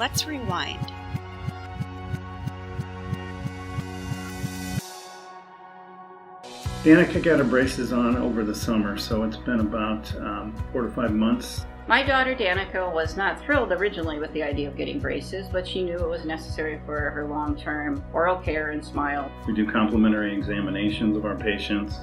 let's rewind. Danika got her braces on over the summer, so it's been about 4 to 5 months. My daughter Danika was not thrilled originally with the idea of getting braces, but she knew it was necessary for her long-term oral care and smile. We do complimentary examinations of our patients,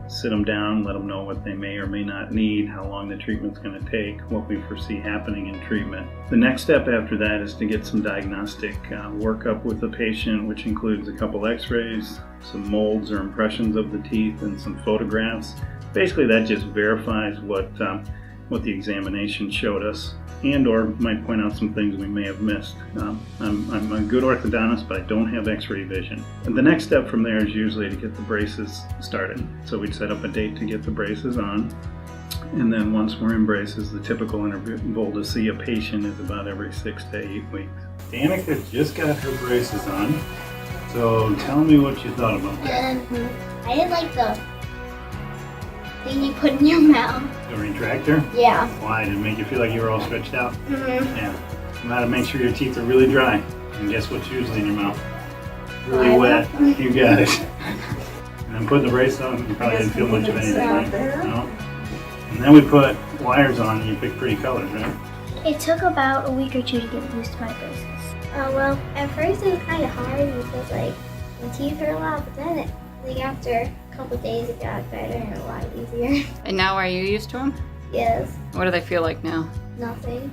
sit them down, let them know what they may or may not need, how long the treatment's going to take, what we foresee happening in treatment. The next step after that is to get some diagnostic workup with the patient, which includes a couple x-rays, some molds or impressions of the teeth, and some photographs. Basically that just verifies what the examination showed us, and or might point out some things we may have missed. I'm a good orthodontist, but I don't have x-ray vision. And the next step from there is usually to get the braces started. So we'd set up a date to get the braces on, and then once we're in braces, the typical interval to see a patient is about every 6 to 8 weeks. Danika just got her braces on, so tell me what you thought about that. I didn't like the thing you put in your mouth. The retractor? Yeah. Why? Did it make you feel like you were all stretched out? Mm-hmm. Yeah. You gotta make sure your teeth are really dry. And guess what's usually in your mouth? Really wet. You got it. And then putting the brace on, you probably didn't feel much of anything, right? No. And then we put wires on and you picked pretty colors, right? It took about a week or two to get used to my braces. Well, at first it was kind of hard because my teeth hurt a lot, but then after a couple of days it got better and a lot easier. And now are you used to them? Yes. What do they feel like now? Nothing.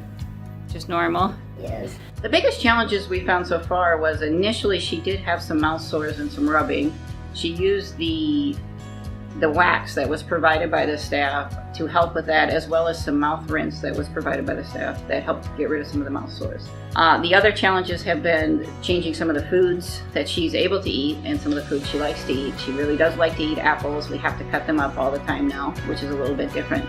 Just normal? Yes. The biggest challenges we found so far was initially she did have some mouth sores and some rubbing. She used the wax that was provided by the staff to help with that, as well as some mouth rinse that was provided by the staff that helped get rid of some of the mouth sores. The other challenges have been changing some of the foods that she's able to eat and some of the foods she likes to eat. She really does like to eat apples. We have to cut them up all the time now, which is a little bit different.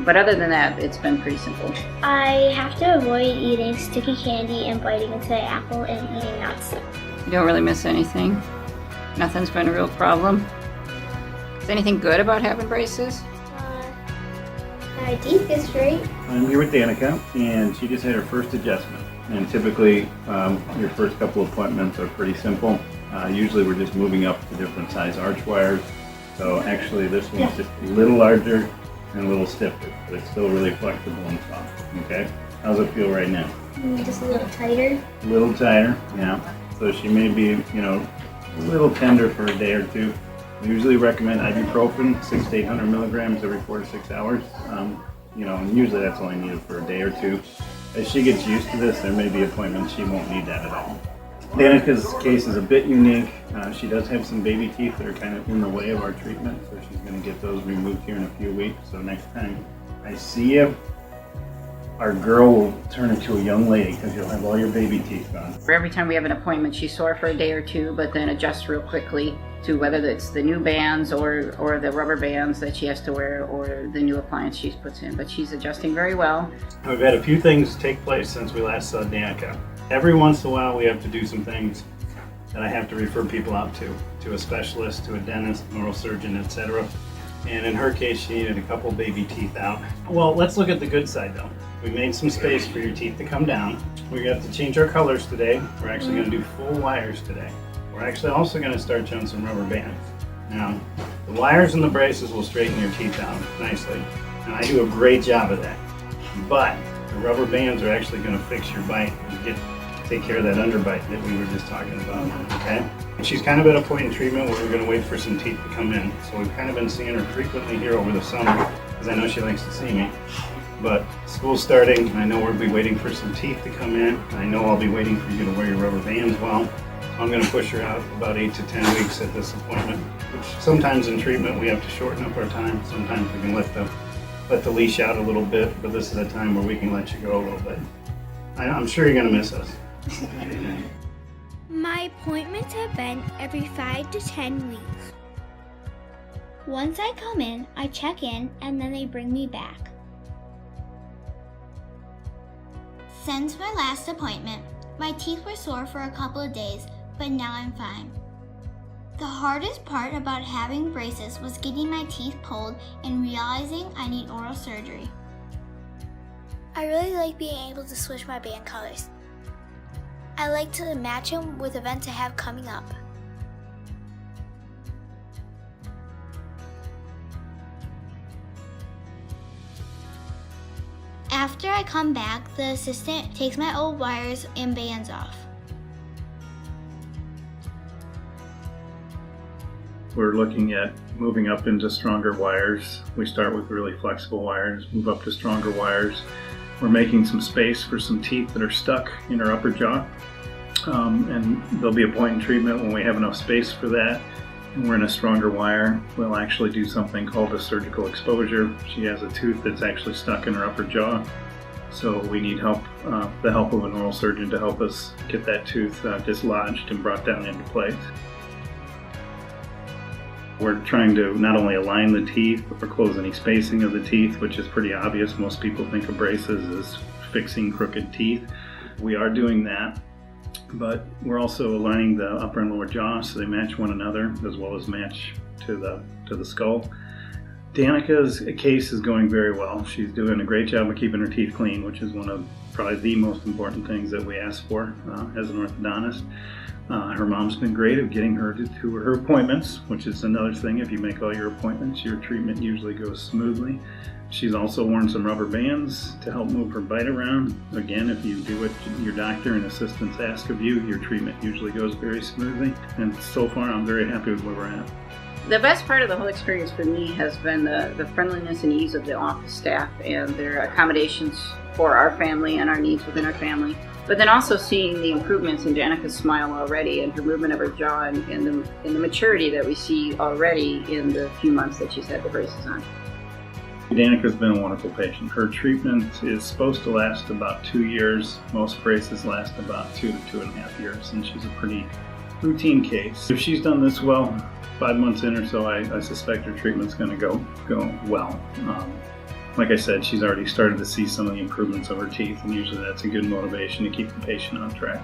But other than that, it's been pretty simple. I have to avoid eating sticky candy and biting into the apple and eating nuts. You don't really miss anything? Nothing's been a real problem? Is anything good about having braces? My teeth get straight. I'm here with Danika, and she just had her first adjustment. And typically, your first couple appointments are pretty simple. Usually we're just moving up to different size arch wires. So actually this one's just a little larger and a little stiffer, but it's still really flexible and soft. Okay? How's it feel right now? Just a little tighter. A little tighter, yeah. So she may be, a little tender for a day or two. We usually recommend ibuprofen, 600 to 800 milligrams every 4 to 6 hours. And usually that's only needed for a day or two. As she gets used to this, there may be appointments she won't need that at all. Danika's case is a bit unique. She does have some baby teeth that are kind of in the way of our treatment, so she's going to get those removed here in a few weeks. So next time I see you, our girl will turn into a young lady because you'll have all your baby teeth gone. For every time we have an appointment, she's sore for a day or two, but then adjusts real quickly to whether it's the new bands or the rubber bands that she has to wear or the new appliance she puts in. But she's adjusting very well. We've had a few things take place since we last saw Danika. Every once in a while we have to do some things that I have to refer people out to a specialist, to a dentist, an oral surgeon, etc. And in her case, she needed a couple baby teeth out. Well, let's look at the good side though. We made some space for your teeth to come down. We got to change our colors today. We're actually going to do full wires today. We're actually also going to start on some rubber bands. Now, the wires and the braces will straighten your teeth out nicely, and I do a great job of that. But the rubber bands are actually going to fix your bite and take care of that underbite that we were just talking about, okay? And she's kind of at a point in treatment where we're going to wait for some teeth to come in. So we've kind of been seeing her frequently here over the summer, because I know she likes to see me. But school's starting, and I know we'll be waiting for some teeth to come in. I know I'll be waiting for you to wear your rubber bands well. I'm going to push her out about 8 to 10 weeks at this appointment, which sometimes in treatment we have to shorten up our time. Sometimes we can let the leash out a little bit, but this is a time where we can let you go a little bit. I'm sure you're going to miss us. My appointments have been every 5 to 10 weeks. Once I come in, I check in, and then they bring me back. Since my last appointment, my teeth were sore for a couple of days, but now I'm fine. The hardest part about having braces was getting my teeth pulled and realizing I need oral surgery. I really like being able to switch my band colors. I like to match them with events I have coming up. After I come back, the assistant takes my old wires and bands off. We're looking at moving up into stronger wires. We start with really flexible wires, move up to stronger wires. We're making some space for some teeth that are stuck in our upper jaw. And there'll be a point in treatment when we have enough space for that. And we're in a stronger wire. We'll actually do something called a surgical exposure. She has a tooth that's actually stuck in her upper jaw. So we need help, the help of an oral surgeon to help us get that tooth dislodged and brought down into place. We're trying to not only align the teeth, but close any spacing of the teeth, which is pretty obvious. Most people think of braces as fixing crooked teeth. We are doing that, but we're also aligning the upper and lower jaw so they match one another, as well as match to the skull. Danika's case is going very well. She's doing a great job of keeping her teeth clean, which is one of probably the most important things that we ask for as an orthodontist. Her mom's been great at getting her to her appointments, which is another thing. If you make all your appointments, your treatment usually goes smoothly. She's also worn some rubber bands to help move her bite around. Again, if you do what your doctor and assistants ask of you, your treatment usually goes very smoothly. And so far, I'm very happy with where we're at. The best part of the whole experience for me has been the friendliness and ease of the office staff and their accommodations for our family and our needs within our family. But then also seeing the improvements in Danika's smile already and her movement of her jaw and the maturity that we see already in the few months that she's had the braces on. Danika's been a wonderful patient. Her treatment is supposed to last about 2 years. Most braces last about 2 to 2.5 years, and she's a pretty routine case. If she's done this well, 5 months in or so, I suspect her treatment's going to go well. Like I said, she's already started to see some of the improvements of her teeth, and usually that's a good motivation to keep the patient on track.